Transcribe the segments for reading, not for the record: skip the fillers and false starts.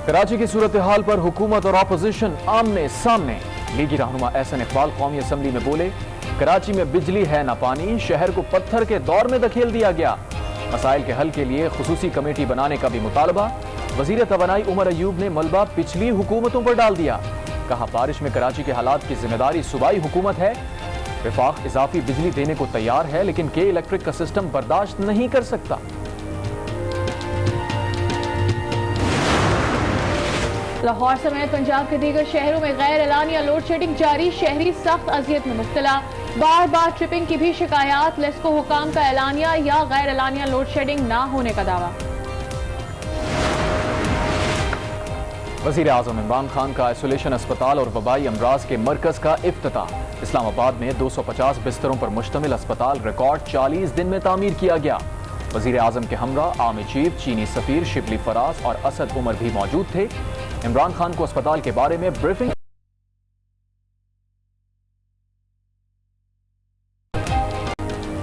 کراچی کی صورتحال پر حکومت اور اپوزیشن آمنے سامنے۔ لیگی رہنما احسن اقبال قومی اسمبلی میں بولے، کراچی میں بجلی ہے نہ پانی، شہر کو پتھر کے دور میں دھکیل دیا گیا۔ مسائل کے حل کے لیے خصوصی کمیٹی بنانے کا بھی مطالبہ۔ وزیر توانائی عمر ایوب نے ملبہ پچھلی حکومتوں پر ڈال دیا، کہا بارش میں کراچی کے حالات کی ذمہ داری صوبائی حکومت ہے۔ وفاق اضافی بجلی دینے کو تیار ہے لیکن کے الیکٹرک کا سسٹم برداشت نہیں کر سکتا۔ لاہور سمیت پنجاب کے دیگر شہروں میں غیر اعلانیہ لوڈ شیڈنگ جاری، شہری سخت اذیت میں مبتلا۔ بار بار ٹرپنگ کی بھی شکایات، لیسکو حکام کا اعلانیہ یا غیر اعلانیہ لوڈ شیڈنگ نہ ہونے کا دعویٰ۔ وزیر اعظم عمران خان کا آئسولیشن اسپتال اور وبائی امراض کے مرکز کا افتتاح۔ اسلام آباد میں 250 بستروں پر مشتمل اسپتال ریکارڈ 40 دن میں تعمیر کیا گیا۔ وزیر اعظم کے ہمراہ آرمی چیف، چینی سفیر شبلی فراز اور اسد عمر بھی موجود تھے۔ عمران خان کو اسپتال کے بارے میں بریفنگ۔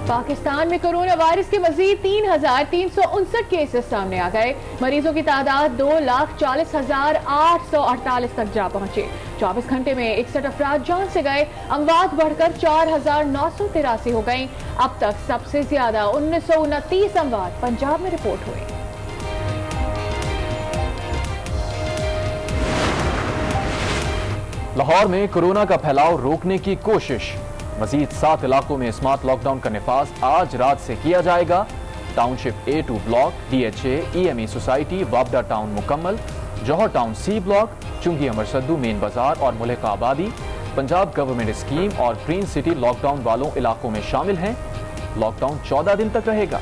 پاکستان میں کرونا وائرس کے مزید 3,359 کیسز سامنے آ گئے۔ مریضوں کی تعداد 2,40,848 تک جا پہنچے۔ 24 گھنٹے میں 61 افراد جان سے گئے، اموات بڑھ کر 4,983 ہو گئیں۔ اب تک سب سے زیادہ 1,929 اموات پنجاب میں رپورٹ ہوئے۔ لاہور میں کورونا کا پھیلاؤ روکنے کی کوشش۔ مزید 7 علاقوں میں اسمارٹ لاک ڈاؤن کا نفاذ آج رات سے کیا جائے گا۔ Township A2 block, DHA، EME society, وابڈا ٹاؤن مکمل، جوہر ٹاؤن C بلاک، چنگی امر سدو مین بازار اور ملحقہ آبادی پنجاب گورنمنٹ اسکیم اور گرین سٹی لاک ڈاؤن والوں علاقوں میں شامل ہیں۔ لاک ڈاؤن 14 دن تک رہے گا۔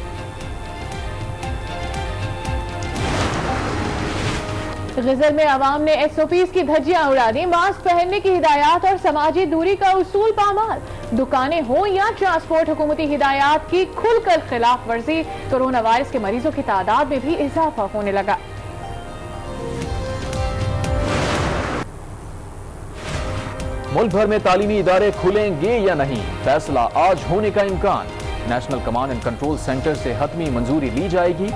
غزل میں عوام نے SOPs کی دھجیاں اڑا دی، ماسک پہننے کی ہدایات اور سماجی دوری کا اصول پامال۔ دکانیں ہوں یا ٹرانسپورٹ، حکومتی ہدایات کی کھل کر خلاف ورزی، کورونا وائرس کے مریضوں کی تعداد میں بھی اضافہ ہونے لگا۔ ملک بھر میں تعلیمی ادارے کھلیں گے یا نہیں، فیصلہ آج ہونے کا امکان۔ National command and control centre سے حتمی منظوری لی جائے گی۔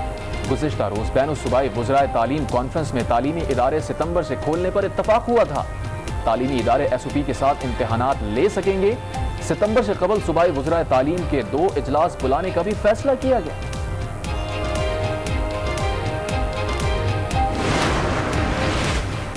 گزشتہ روز بین الصوبائی وزرائے تعلیم کانفرنس میں تعلیمی ادارے ستمبر سے کھولنے پر اتفاق ہوا تھا۔ تعلیمی ادارے SOP کے ساتھ امتحانات لے سکیں گے۔ ستمبر سے قبل صوبائی وزرائے تعلیم کے 2 اجلاس بلانے کا بھی فیصلہ کیا گیا۔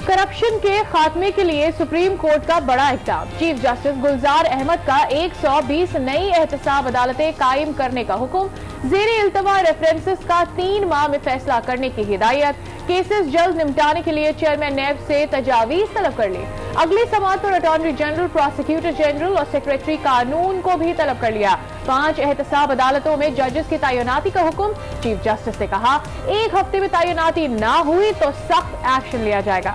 کرپشن کے خاتمے کے لیے سپریم کورٹ کا بڑا اقدام، چیف جسٹس گلزار احمد کا 120 نئی احتساب عدالتیں قائم کرنے کا حکم، زیر التوا ریفرنسز کا 3 ماہ میں فیصلہ کرنے کی ہدایت، کیسز جلد نمٹانے کے لیے چیئرمین نیب سے تجاویز طلب کر لی۔ اگلی سماعت پر اٹارنی جنرل، پروسیکیوٹر جنرل اور سیکریٹری قانون کو بھی طلب کر لیا۔ 5 احتساب عدالتوں میں ججز کی تعیناتی کا حکم، چیف جسٹس نے کہا 1 ہفتے میں تعیناتی نہ ہوئی تو سخت ایکشن لیا جائے گا۔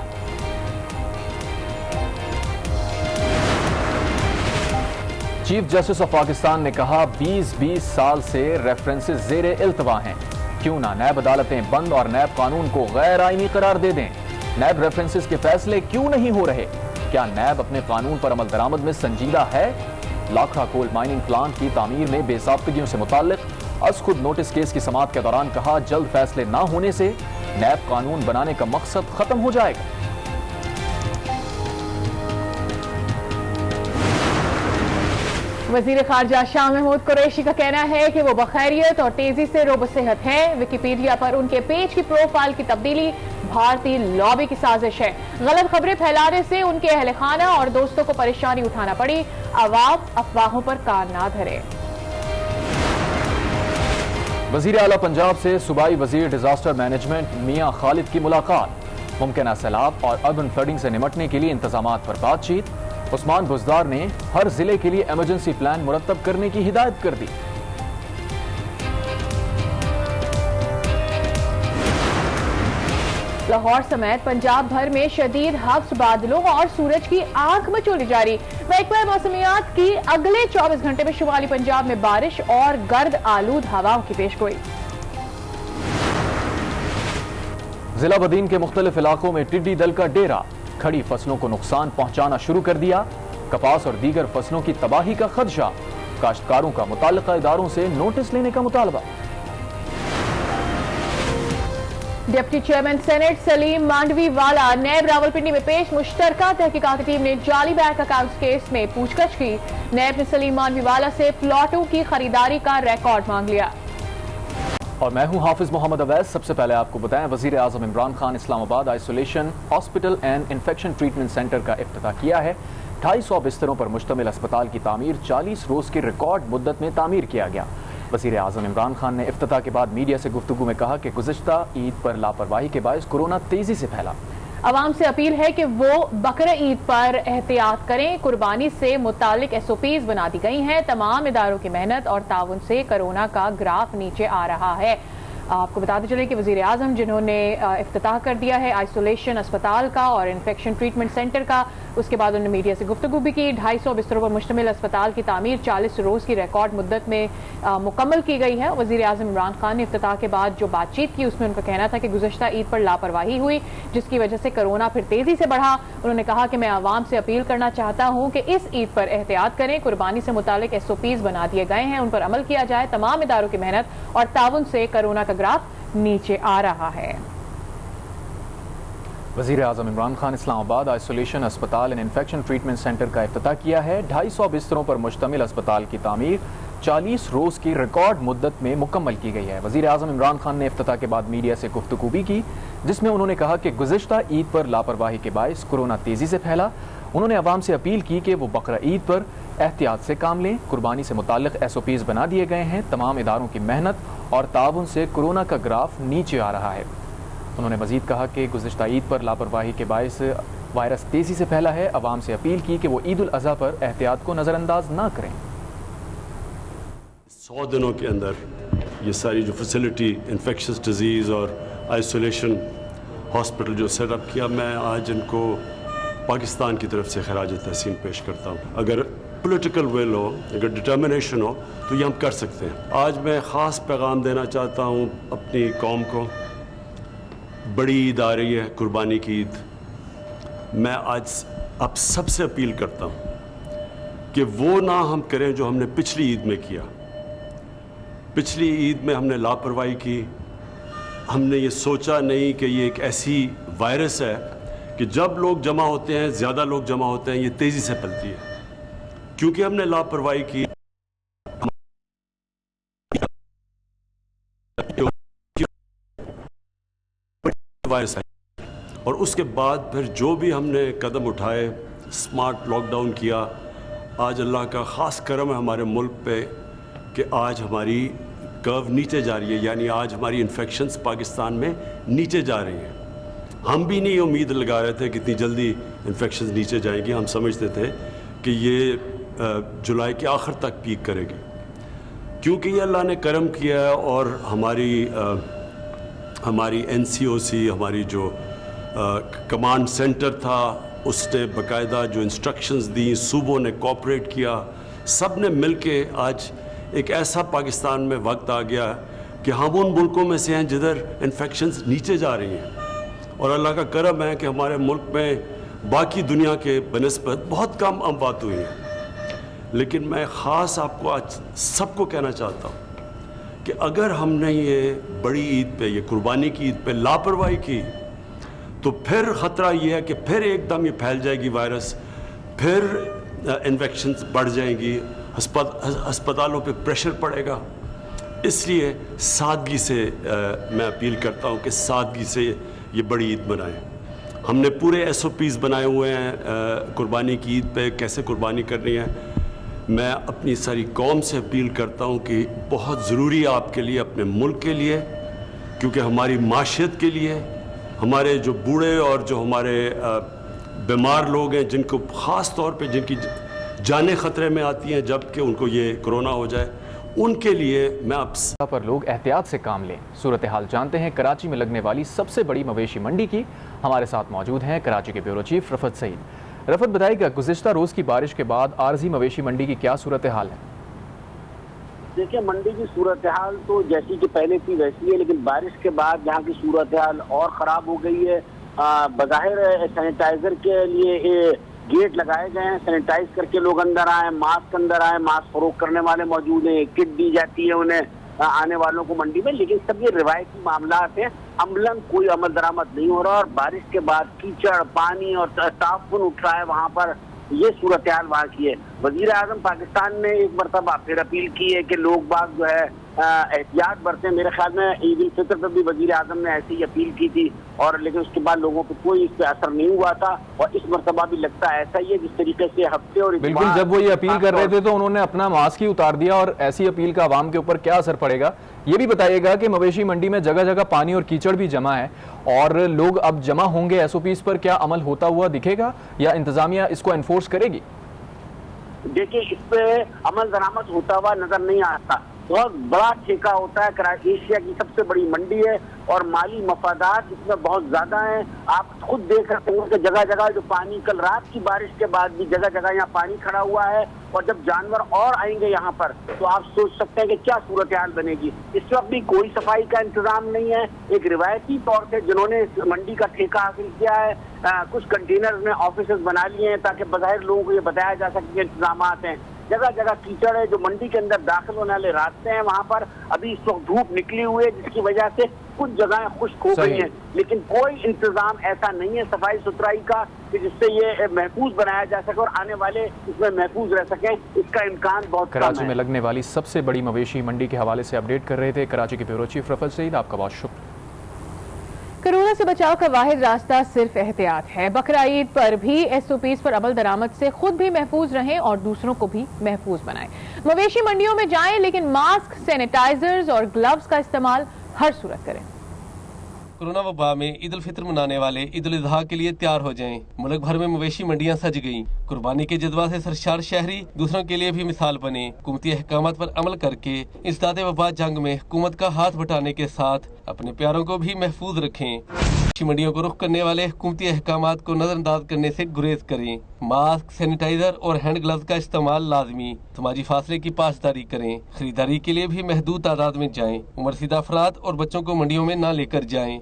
چیف جسٹس آف پاکستان نے کہا 20 سال سے ریفرنسز زیر التوا ہیں، کیوں نہ نیب عدالتیں بند اور نیب قانون کو غیر آئینی قرار دے دیں۔ نیب ریفرنسز کے فیصلے کیوں نہیں ہو رہے؟ کیا نیب اپنے قانون پر عمل درآمد میں سنجیدہ ہے؟ لاکھا کول مائننگ پلانٹ کی تعمیر میں بے ضابطگیوں سے متعلق از خود نوٹس کیس کی سماعت کے دوران کہا جلد فیصلے نہ ہونے سے نیب قانون بنانے کا مقصد ختم ہو جائے گا۔ وزیر خارجہ شاہ محمود قریشی کا کہنا ہے کہ وہ بخیریت اور تیزی سے روب صحت ہیں۔ ویکیپیڈیا پر ان کے پیج کی پروفائل کی تبدیلی بھارتی لابی کی سازش ہے۔ غلط خبریں پھیلانے سے ان کے اہل خانہ اور دوستوں کو پریشانی اٹھانا پڑی۔ عوام افواہوں پر کان نہ دھرے۔ وزیر اعلیٰ پنجاب سے صوبائی وزیر ڈیزاسٹر مینجمنٹ میاں خالد کی ملاقات، ممکنہ سیلاب اور اربن فلڈنگ سے نمٹنے کے لیے انتظامات پر بات چیت۔ عثمان بزدار نے ہر ضلع کے لیے ایمرجنسی پلان مرتب کرنے کی ہدایت کر دی۔ لاہور سمیت پنجاب بھر میں شدید ہفس بادلوں اور سورج کی آنکھ مچولی جاری۔ محکمہ موسمیات کی اگلے 24 گھنٹے میں شمالی پنجاب میں بارش اور گرد آلود ہواؤں کی پیشگوئی۔ ضلع بدین کے مختلف علاقوں میں ٹڈی دل کا ڈیرہ، کھڑی فصلوں کو نقصان پہنچانا شروع کر دیا۔ کپاس اور دیگر فصلوں کی تباہی کا خدشہ، کاشتکاروں کا متعلقہ اداروں سے نوٹس لینے کا مطالبہ۔ Deputy chairman senate Saleem Mandviwalla नैब रावलपिंडी में पेश मुश्तरका तहकीकाती टीम ने जाली बैंक अकाउंट्स केस में पूछताछ की। नैब ने सलीम मांडवी वाला से प्लॉटों की खरीदारी का रिकॉर्ड मांग लिया। और मैं हूं हाफिज मोहम्मद अवैस। सबसे पहले आपको बताएं, वजीर आजम Imran Khan Islamabad isolation hospital and infection treatment centre का इफ्तिताह किया है। 250 बिस्तरों पर मुश्तमिल अस्पताल की तामीर 40 रोज की रिकॉर्ड मुद्दत में तामीर किया गया। वजीर आजम इमरान खान ने इफ्तिताह के बाद मीडिया से गुफ्तगू में कहा कि गुज़िश्ता ईद पर लापरवाही के बायस कोरोना तेजी से फैला। अवाम से अपील है कि वो बकरा ईद पर एहतियात करें। कुर्बानी से मुतालिक SOPs बना दी गई हैं। तमाम इदारों की मेहनत और ताउन से कोरोना का ग्राफ नीचे आ रहा है। आपको बताते चले कि वजीर आजम जिन्होंने इफ्तिताह कर दिया है आइसोलेशन अस्पताल का और इन्फेक्शन ट्रीटमेंट सेंटर का, उसके बाद उन्होंने मीडिया से गुफ्तगू भी की। 250 बिस्तरों पर मुश्तमिल अस्पताल की तामीर 40 रोज की रिकॉर्ड मुद्दत में मुकम्मल की गई है। वजीर आजम इमरान खान ने इफ्तिताह के बाद जो बातचीत की उसमें उनका कहना था कि गुज़श्ता ईद पर लापरवाही हुई जिसकी वजह से कोरोना फिर तेजी से बढ़ा। उन्होंने कहा कि मैं आवाम से अपील करना चाहता हूं कि इस ईद पर एहतियात करें। कुर्बानी से मुतालिक SOPs बना दिए गए हैं, उन पर अमल किया जाए। तमाम इदारों की मेहनत और ताउन से कोरोना का ग्राफ नीचे आ रहा है। वजीर आजम इमरान खान इस्लामाबाद आइसोलेशन अस्पताल एंड इन्फेक्शन ट्रीटमेंट सेंटर का इफ्तिताह किया है। 250 बिस्तरों पर मुश्तमिल अस्पताल की तामीर 40 रोज की रिकॉर्ड मुद्दत में मुकम्मल की गई है। वजीर आजम इमरान खान ने इफ्तिताह के बाद मीडिया से गुफ्तगू भी की, जिसमें उन्होंने कहा कि गुज़िश्ता ईद पर लापरवाही के बायस कोरोना तेजी से फैला। उन्होंने अवाम से अपील की कि वो बकरा ईद पर एहतियात से काम लें। कुर्बानी से मुताल्लिक SOPs बना दिए गए हैं। तमाम इदारों की मेहनत और ताउन से कोरोना का ग्राफ नीचे आ रहा है। उन्होंने मजीद कहा कि गुज़िश्ता ईद पर लापरवाही के बायस वायरस तेजी से फैला है। अवाम से अपील की कि वो ईद उल अज़हा पर एहतियात को नज़रअंदाज ना करें। 100 दिनों के अंदर ये सारी जो फैसिलिटी इन्फेक्शस डिजीज़ और आइसोलेशन हॉस्पिटल जो सेटअप किया, मैं आज इनको पाकिस्तान की तरफ से खराज तहसीन पेश करता हूँ। अगर पॉलिटिकल विल हो, अगर डिटर्मिनेशन हो तो ये हम कर सकते हैं। आज मैं ख़ास पैगाम देना चाहता हूँ अपनी कौम को। बड़ी ईद आ रही है, कुर्बानी की ईद। मैं आज आप सबसे अपील करता हूँ कि वो ना हम करें जो हमने पिछली ईद में किया। पिछली ईद में हमने लापरवाही की, हमने ये सोचा नहीं कि ये एक ऐसी वायरस है कि जब लोग जमा होते हैं, ज़्यादा लोग जमा होते हैं, ये तेज़ी से फैलती है। क्योंकि हमने लापरवाही की, वायरस है। और उसके बाद फिर जो भी हमने कदम उठाए, स्मार्ट लॉकडाउन किया, आज अल्लाह का ख़ास करम है हमारे मुल्क पे कि आज हमारी कर्व नीचे जा रही है। यानी आज हमारी इन्फेक्शंस पाकिस्तान में नीचे जा रही हैं। हम भी नहीं उम्मीद लगा रहे थे कि इतनी जल्दी इन्फेक्शंस नीचे जाएंगी। हम समझते थे कि ये जुलाई के आखिर तक पीक करेगी। क्योंकि ये अल्लाह ने करम किया है और हमारी NCOC, हमारी जो कमांड सेंटर था, उसने बाकायदा जो इंस्ट्रक्शंस दी, सूबों ने कोऑपरेट किया, सब ने मिल के आज एक ऐसा पाकिस्तान में वक्त आ गया कि हम उन मुल्कों में से हैं जिधर इन्फेक्शंस नीचे जा रही हैं। और अल्लाह का करम है कि हमारे मुल्क में बाकी दुनिया के बनिस्बत बहुत कम अमवात हुई हैं। लेकिन मैं ख़ास आपको आज सबको कहना चाहता हूँ कि अगर हमने ये बड़ी ईद पे, ये कुर्बानी की ईद पे लापरवाही की तो फिर ख़तरा ये है कि फिर एकदम ये फैल जाएगी वायरस, फिर इन्फेक्शंस बढ़ जाएंगी, अस्पतालों पे प्रेशर पड़ेगा। इसलिए सादगी से मैं अपील करता हूँ कि सादगी से ये बड़ी ईद मनाएं। हमने पूरे SOPs बनाए हुए हैं कुर्बानी की ईद पे, कैसे कुर्बानी करनी है। मैं अपनी सारी कौम से अपील करता हूँ कि बहुत ज़रूरी है आपके लिए, अपने मुल्क के लिए, क्योंकि हमारी माशियत के लिए, हमारे जो बूढ़े और जो हमारे बीमार लोग हैं, जिनको ख़ास तौर पे जिनकी जानें ख़तरे में आती हैं जबकि उनको ये कोरोना हो जाए, उनके लिए मैं आप पर लोग एहतियात से काम लें। सूरत हाल जानते हैं कराची में लगने वाली सबसे बड़ी मवेशी मंडी की। हमारे साथ मौजूद हैं कराची के ब्यूरो चीफ रफत सईद। रफत, बताइएगा गुज़िश्ता रोज़ की बारिश के बाद आरजी मवेशी मंडी की क्या सूरत हाल है? देखिए, मंडी की सूरत हाल तो जैसी कि पहले थी वैसी है, लेकिन बारिश के बाद यहाँ की सूरत हाल और ख़राब हो गई है। बज़ाहिर सैनिटाइज़र के लिए गेट लगाए गए हैं, सैनिटाइज करके लोग अंदर आए, मास्क अंदर आए, मास्क फरोख्त करने वाले मौजूद हैं, किट दी जाती है उन्हें। आने वालों को मंडी में, लेकिन सब ये रिवायती मामलात हैं, अमलन कोई अमल दरामद नहीं हो रहा और बारिश के बाद कीचड़, पानी और ताफुन उठ रहा है वहाँ पर। ये सूरत हाल वहाँ की है। वजीर आजम पाकिस्तान ने एक मरतबा फिर अपील की है कि लोग बाग जो है एहतियात बरतें। मेरे ख्याल में ईद उल फितर पर भी वजीर आजम ने ऐसी ही अपील की थी, और लेकिन उसके बाद लोगों पर कोई इस पर असर नहीं हुआ था, और इस मरतबा भी लगता है ऐसा ही है। जिस तरीके से हफ्ते और बिल्कुल, जब वो ये अपील कर रहे थे तो उन्होंने अपना मास्क ही उतार दिया, और ऐसी अपील का आवाम के ऊपर क्या असर पड़ेगा ये भी बताइएगा कि मवेशी मंडी में जगह जगह पानी और कीचड़ भी जमा है, और लोग अब जमा होंगे, एसओपीज पर क्या अमल होता हुआ दिखेगा या इंतजामिया इसको एनफोर्स करेगी? देखिए, इस पे अमल दरामद होता हुआ नजर नहीं आता। बहुत बड़ा ठेका होता है, कराची एशिया की सबसे बड़ी मंडी है और माली मफादात इसमें बहुत ज्यादा हैं। आप खुद देख सकते हैं कि जगह जगह जो पानी, कल रात की बारिश के बाद भी जगह जगह यहाँ पानी खड़ा हुआ है, और जब जानवर और आएंगे यहाँ पर तो आप सोच सकते हैं कि क्या सूरत हाल बनेगी। इस वक्त भी कोई सफाई का इंतजाम नहीं है। एक रिवायती तौर से जिन्होंने इस मंडी का ठेका हासिल किया है, कुछ कंटेनर में ऑफिस बना लिए हैं ताकि बज़ाहिर लोगों को ये बताया जा सके कि इंतजाम हैं। जगह जगह कीचड़ है, जो मंडी के अंदर दाखिल होने वाले रास्ते हैं वहाँ पर अभी इस वक्त धूप निकली हुई है, जिसकी वजह से कुछ जगहें खुश्क हो गई हैं, लेकिन कोई इंतजाम ऐसा नहीं है सफाई सुथराई का कि जिससे ये महफूज बनाया जा सके और आने वाले इसमें महफूज रह सकें। इसका इम्कान बहुत कम है। कराची में लगने वाली सबसे बड़ी मवेशी मंडी के हवाले से अपडेट कर रहे थे कराची के ब्यूरो चीफ रफल सईद, आपका बहुत शुक्रिया। कोरोना से बचाव का वाहिद रास्ता सिर्फ एहतियात है। बकरा ईद पर भी एसओपीज पर अमल दरामद से खुद भी महफूज रहें और दूसरों को भी महफूज बनाएं। मवेशी मंडियों में जाएं, लेकिन मास्क, सैनिटाइजर्स और ग्लव्स का इस्तेमाल हर सूरत करें। कोरोना वबा में ईद उल फितर मनाने वाले ईद उल अजहा के लिए तैयार हो जाएं। मुल्क भर में मवेशी मंडियां सज गईं। कुर्बानी के जज्बा से सरशार शहरी दूसरों के लिए भी मिसाल बने। हुकूमती अहकामात पर अमल करके इंसदाद वबा जंग में हुकूमत का हाथ बटाने के साथ अपने प्यारों को भी महफूज रखें। मवेशी मंडियों को रुख करने वाले हुकूमती अहकामात को नजरअंदाज करने से गुरेज करें। मास्क, सैनिटाइजर और हैंड ग्लव्स का इस्तेमाल लाजमी। समाजी फासले की पासदारी करें। खरीदारी के लिए भी महदूद तादाद में जाएं। उम्रसीदा अफराद और बच्चों को मंडियों में न लेकर जाएं।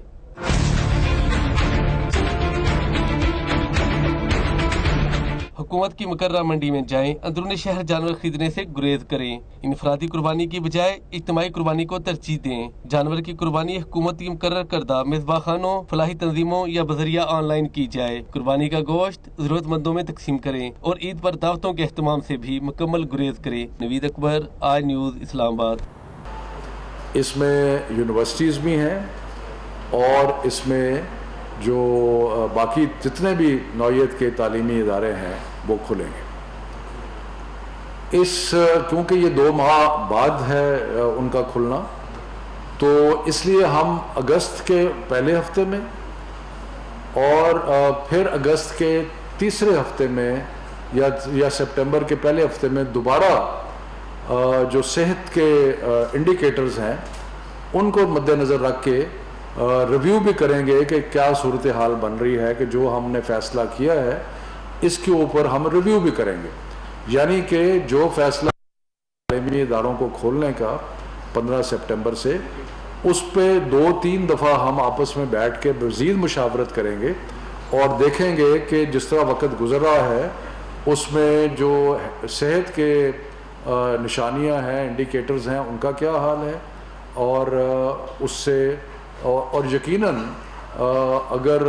हुकूमत की मुकर्रर मंडी में जाएं। अंदरूनी शहर जानवर खरीदने से गुरेज करें। इनफरादी कुर्बानी की बजाय इज्तिमाई कुर्बानी को तरजीह दें। जानवर की कुर्बानी हुकूमत की मुकर्रर करदा मिसबाखानों, फलाही तंजीमों या बजरिया ऑनलाइन की जाए। कुर्बानी का गोश्त जरूरतमंदों में तकसीम करें और ईद पर दावतों के अहतमाम से भी मुकम्मल गुरेज करें। नवीद अकबर, आज न्यूज़, इस्लामाबाद। इसमें यूनिवर्सिटीज़ भी हैं और इसमें जो बाकी जितने भी नौइयत के तालीमी इदारे हैं वो खुलेंगे। क्योंकि ये 2 माह बाद है उनका खुलना, तो इसलिए हम अगस्त के पहले हफ्ते में और फिर अगस्त के तीसरे हफ्ते में या सितंबर के पहले हफ्ते में दोबारा जो सेहत के इंडिकेटर्स हैं उनको मद्देनज़र रख के रिव्यू भी करेंगे कि क्या सूरत हाल बन रही है, कि जो हमने फ़ैसला किया है इसके ऊपर हम रिव्यू भी करेंगे। यानी कि जो फैसला तालीमी इदारों को खोलने का 15 सितंबर से, उस पर 2-3 दफ़ा हम आपस में बैठ के मज़ीद मुशावरत करेंगे और देखेंगे कि जिस तरह वक्त गुजर रहा है उसमें जो सेहत के निशानियां हैं, इंडिकेटर्स हैं, उनका क्या हाल है, और उससे और यकीनन अगर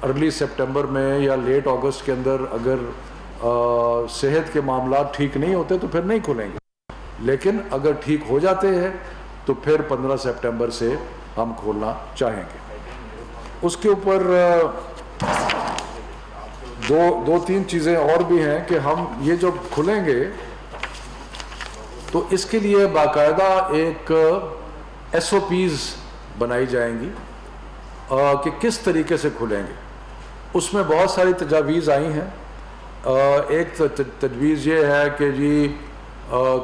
अर्ली सितंबर में या लेट अगस्त के अंदर अगर सेहत के मामला ठीक नहीं होते तो फिर नहीं खुलेंगे, लेकिन अगर ठीक हो जाते हैं तो फिर 15 सितंबर से हम खोलना चाहेंगे। उसके ऊपर दो तीन चीज़ें और भी हैं कि हम ये जब खुलेंगे तो इसके लिए बाकायदा एक SOPs बनाई जाएंगी कि किस तरीके से खुलेंगे। उसमें बहुत सारी तजावीज़ आई हैं। एक तजवीज़ ये है कि जी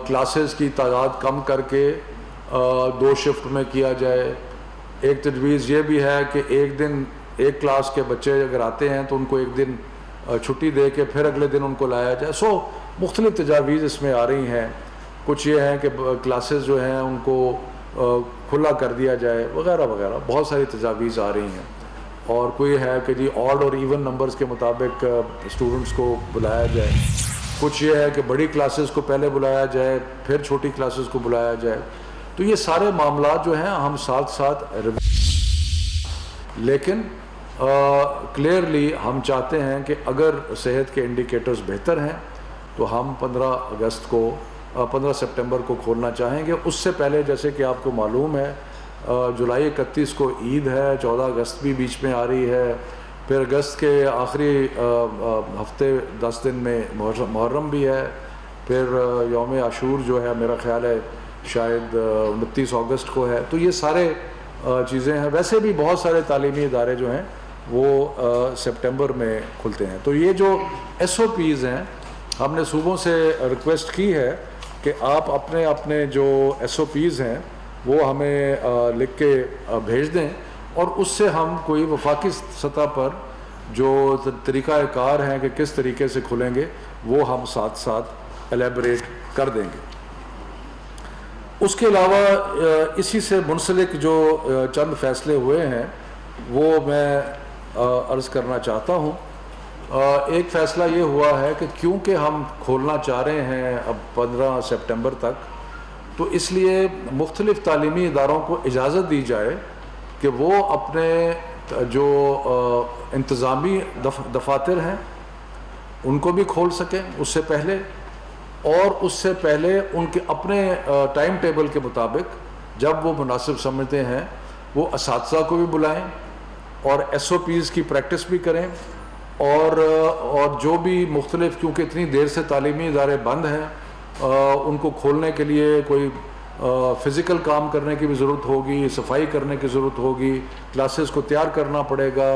क्लासेस की तादाद कम करके 2 शिफ्ट में किया जाए। एक तजवीज़ ये भी है कि एक दिन एक क्लास के बच्चे अगर आते हैं तो उनको एक दिन छुट्टी दे के फिर अगले दिन उनको लाया जाए। सो मुख्तलिफ़ तजावीज़ इसमें आ रही हैं। कुछ ये हैं कि क्लासेस जो हैं उनको खुला कर दिया जाए वगैरह वगैरह, बहुत सारी तजावीज़ आ रही हैं। और कोई है कि जी ऑड और इवन नंबर्स के मुताबिक स्टूडेंट्स को बुलाया जाए। کچھ یہ ہے کہ بڑی کلاسز کو پہلے بلایا جائے پھر چھوٹی کلاسز کو بلایا جائے. تو یہ سارے معاملات جو ہیں ہم ساتھ ساتھ لیکن کلیئرلی ہم چاہتے ہیں کہ اگر صحت کے انڈیکیٹرز بہتر ہیں تو ہم 15 سپٹمبر کو کھولنا چاہیں گے. اس سے پہلے جیسے کہ آپ کو معلوم ہے جولائی 31 کو عید ہے, 14 اگست بھی بیچ میں آ رہی ہے, پھر اگست کے آخری ہفتے 10 دن میں محرم بھی ہے, پھر یوم عاشور جو ہے میرا خیال ہے شاید 29 اگست کو ہے. تو یہ سارے چیزیں ہیں. ویسے بھی بہت سارے تعلیمی ادارے جو ہیں وہ سپٹمبر میں کھلتے ہیں. تو یہ جو SOPs ہیں ہم نے صوبوں سے ریکویسٹ کی ہے کہ آپ اپنے جو SOPs ہیں وہ ہمیں لکھ کے بھیج دیں, اور اس سے ہم کوئی وفاقی سطح پر جو طریقہ کار ہیں کہ کس طریقے سے کھلیں گے وہ ہم ساتھ ساتھ ایلیبریٹ کر دیں گے. اس کے علاوہ اسی سے منسلک جو چند فیصلے ہوئے ہیں وہ میں عرض کرنا چاہتا ہوں. ایک فیصلہ یہ ہوا ہے کہ کیونکہ ہم کھولنا چاہ رہے ہیں اب 15 سپٹمبر تک, تو اس لیے مختلف تعلیمی اداروں کو اجازت دی جائے کہ وہ اپنے جو انتظامی دفاتر ہیں ان کو بھی کھول سکیں اس سے پہلے, اور اس سے پہلے ان کے اپنے ٹائم ٹیبل کے مطابق جب وہ مناسب سمجھتے ہیں وہ اساتذہ کو بھی بلائیں اور SOPs کی پریکٹس بھی کریں, اور جو بھی مختلف کیونکہ اتنی دیر سے تعلیمی ادارے بند ہیں ان کو کھولنے کے لیے کوئی فزیکل کام کرنے کی بھی ضرورت ہوگی, صفائی کرنے کی ضرورت ہوگی, کلاسز کو تیار کرنا پڑے گا,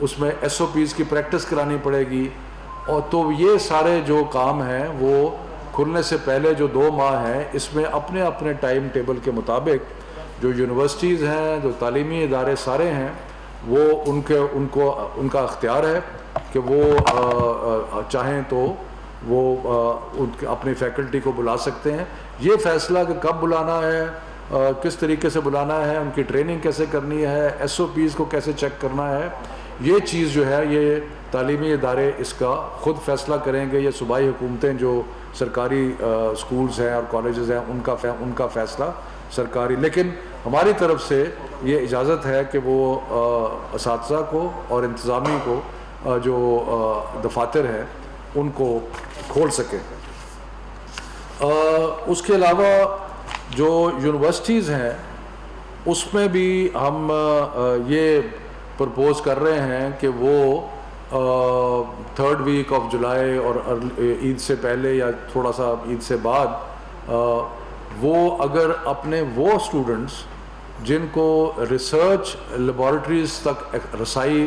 اس میں SOPs کی پریکٹس کرانی پڑے گی. اور تو یہ سارے جو کام ہیں وہ کھلنے سے پہلے جو 2 ماہ ہیں اس میں اپنے اپنے ٹائم ٹیبل کے مطابق جو یونیورسٹیز ہیں جو تعلیمی ادارے سارے ہیں وہ ان کا اختیار ہے کہ وہ چاہیں تو وہ اپنی فیکلٹی کو بلا سکتے ہیں. یہ فیصلہ کہ کب بلانا ہے, کس طریقے سے بلانا ہے, ان کی ٹریننگ کیسے کرنی ہے, SOPs کو کیسے چیک کرنا ہے, یہ چیز جو ہے یہ تعلیمی ادارے اس کا خود فیصلہ کریں گے. یہ صوبائی حکومتیں جو سرکاری سکولز ہیں اور کالجز ہیں ان کا فیصلہ سرکاری, لیکن ہماری طرف سے یہ اجازت ہے کہ وہ اساتذہ کو اور انتظامی کو جو دفاتر ہیں ان کو کھول سکیں. اس کے علاوہ جو یونیورسٹیز ہیں اس میں بھی ہم یہ پرپوز کر رہے ہیں کہ وہ 3rd ویک آف جولائی اور عید سے پہلے یا تھوڑا سا عید سے بعد وہ اگر اپنے وہ اسٹوڈنٹس جن کو ریسرچ لیبارٹریز تک رسائی